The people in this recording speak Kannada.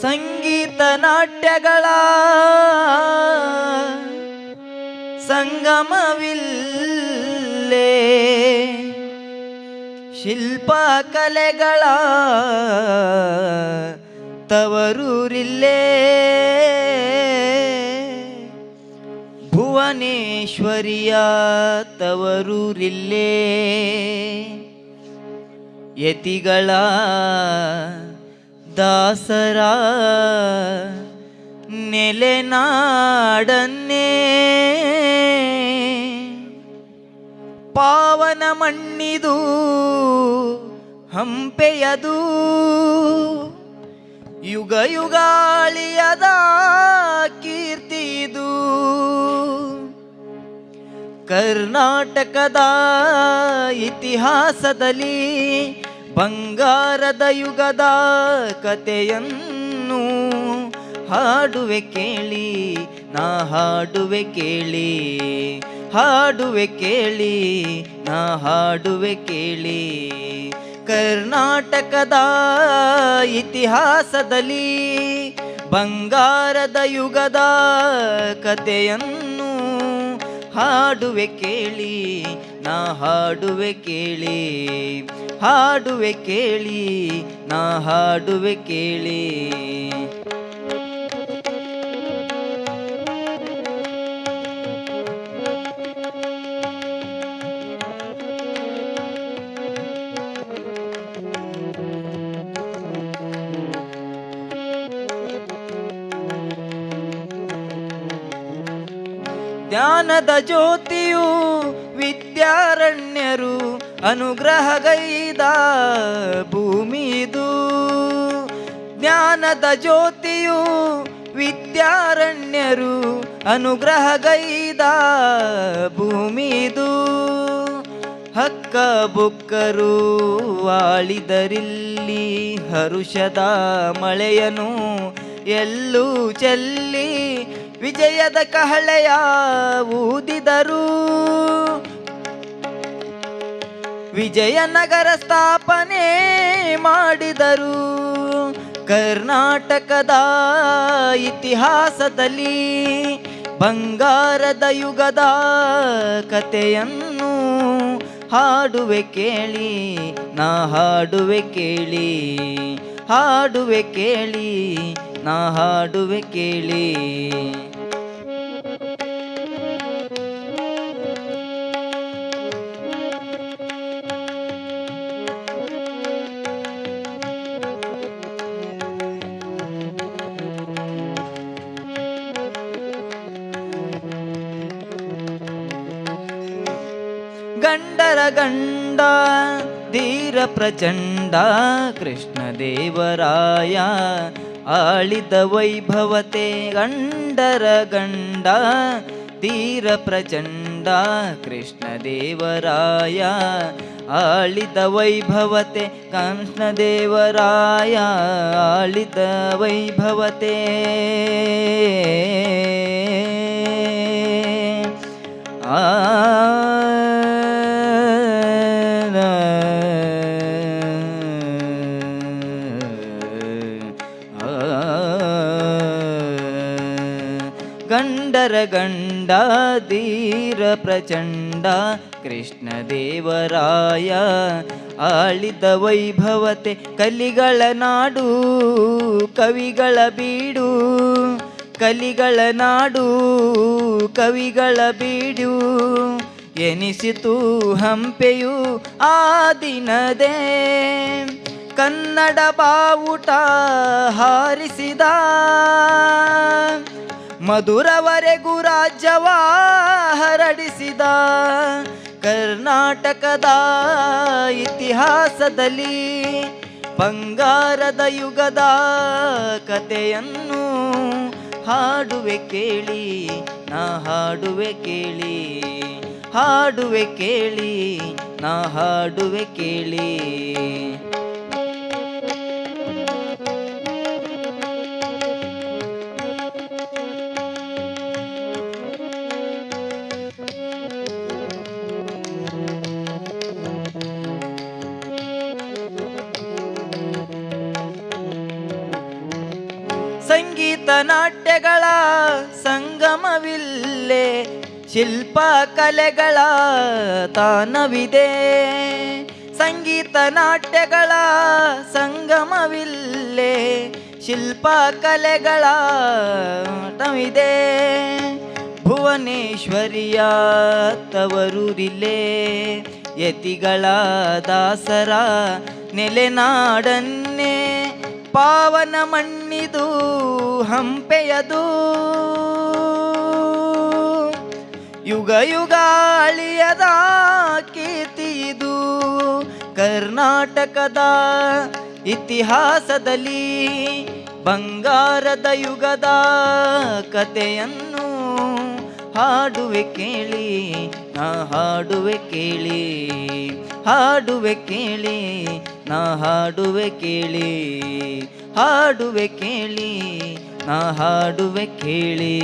ಸಂಗೀತ ನಾಟ್ಯಗಳ ಸಂಗಮವಿಲ್ಲೇ, ಶಿಲ್ಪ ಕಲೆಗಳ ತವರೂರಿಲ್ಲೇ, ಭುವನೇಶ್ವರಿಯ ತವರೂರಿಲ್ಲೇ, ಯತಿಗಳ ದಾಸರ ನೆಲೆನಾಡನ್ನೇ, ಪಾವನ ಮಣ್ಣಿದು ಹಂಪೆಯದು, ಯುಗ ಯುಗಾಳಿಯದ ಕೀರ್ತಿದು, ಕರ್ನಾಟಕದ ಇತಿಹಾಸದಲ್ಲಿ ಬಂಗಾರದ ಯುಗದ ಕಥೆಯನ್ನು ಹಾಡುವೆ ಕೇಳಿ, ನಾ ಹಾಡುವೆ ಕೇಳಿ, ಹಾಡುವೆ ಕೇಳಿ, ನಾ ಹಾಡುವೆ ಕೇಳಿ. ಕರ್ನಾಟಕದ ಇತಿಹಾಸದಲ್ಲಿ ಬಂಗಾರದ ಯುಗದ ಕಥೆಯನ್ನು ಹಾಡುವೆ ಕೇಳಿ, ನಾ ಹಾಡುವೆ ಕೇಳಿ, ಹಾಡುವೆ ಕೇಳಿ, ನಾ ಹಾಡುವೆ ಕೇಳಿ. ಜ್ಞಾನದ ಜ್ಯೋತಿಯು ವಿದ್ಯಾರಣ್ಯರು ಅನುಗ್ರಹಗೈದ ಭೂಮಿದು, ಜ್ಞಾನದ ಜ್ಯೋತಿಯು ವಿದ್ಯಾರಣ್ಯರು ಅನುಗ್ರಹಗೈದ ಭೂಮಿದು, ಹಕ್ಕ ಬುಕ್ಕರು ಆಳಿದರಿಲ್ಲಿ ಹರುಷದ ಮಳೆಯನು ಎಲ್ಲೂ ಚೆಲ್ಲಿ, ವಿಜಯದ ಕಹಳೆಯ ಊದಿದರು, ವಿಜಯನಗರ ಸ್ಥಾಪನೆ ಮಾಡಿದರು. ಕರ್ನಾಟಕದ ಇತಿಹಾಸದಲ್ಲಿ ಬಂಗಾರದ ಯುಗದ ಕಥೆಯನ್ನು ಹಾಡುವೆ ಕೇಳಿ, ನಾ ಹಾಡುವೆ ಕೇಳಿ, ಹಾಡುವೆ ಕೇಳಿ, ನಾ ಹಾಡುವೆ ಕೇಳಿ. ಗಂಡರ ಗಂಡ ಧೀರ ಪ್ರಚಂಡ ಕೃಷ್ಣದೇವರಾಯ ಆಳಿದ ವೈಭವತೆ, ಗಂಡರ ಗಂಡ ಧೀರ ಪ್ರಚಂಡ ಕೃಷ್ಣದೇವರಾಯ ಆಳಿದ ವೈಭವತೆ, ಕೃಷ್ಣದೇವರಾಯ ಆಳಿದ ವೈಭವತೆ. ಗಂಡರ ಗಂಡ ಧೀರ ಪ್ರಚಂಡ ಕೃಷ್ಣದೇವರಾಯ ಆಳಿದ ವೈಭವತೆ, ಕಲಿಗಳ ನಾಡು ಕವಿಗಳ ಬೀಡು, ಕಲಿಗಳ ನಾಡು ಕವಿಗಳ ಬೀಡು, ಎನಿಸಿತು ಹಂಪೆಯು ಆ ದಿನದೇ, ಕನ್ನಡ ಬಾವುಟ ಹಾರಿಸಿದ, ಮಧುರವರೆಗೂ ರಾಜ್ಯವ ಹರಡಿಸಿದ. ಕರ್ನಾಟಕದ ಇತಿಹಾಸದಲ್ಲಿ ಬಂಗಾರದ ಯುಗದ ಕಥೆಯನ್ನು ಹಾಡುವೆ ಕೇಳಿ, ನಾ ಹಾಡುವೆ ಕೇಳಿ, ಹಾಡುವೆ ಕೇಳಿ, ನಾ ಹಾಡುವೆ ಕೇಳಿ. ನಾಟ್ಯಗಳ ಸಂಗಮವಿಲ್ಲೇ ಶಿಲ್ಪ ಕಲೆಗಳ ತಾನವಿದೆ. ಸಂಗೀತ ನಾಟ್ಯಗಳ ಸಂಗಮವಿಲ್ಲೇ ಶಿಲ್ಪ ಕಲೆಗಳ ತಾನವಿದೆ. ಭುವನೇಶ್ವರಿಯ ತವರೂರಿಲೆ ಯತಿಗಳ ದಾಸರ ನೆಲೆನಾಡನ್ನೇ ಪಾವನ ಮಣ್ಣಿದು ಹಂಪೆಯದು. ಯುಗ ಯುಗ ಅಳಿಯದ ಕೀರ್ತಿಯಿದು ಕರ್ನಾಟಕದ ಇತಿಹಾಸದಲ್ಲಿ. ಬಂಗಾರದ ಯುಗದ ಕಥೆಯನ್ನು ಹಾಡುವೆ ಕೇಳಿ, ನಾ ಹಾಡುವೆ ಕೇಳಿ, ಹಾಡುವೆ ಕೇಳಿ, ನಾ ಹಾಡುವೆ ಕೇಳಿ, ಹಾಡುವೆ ಕೇಳಿ, ನಾ ಹಾಡುವೆ ಕೇಳಿ.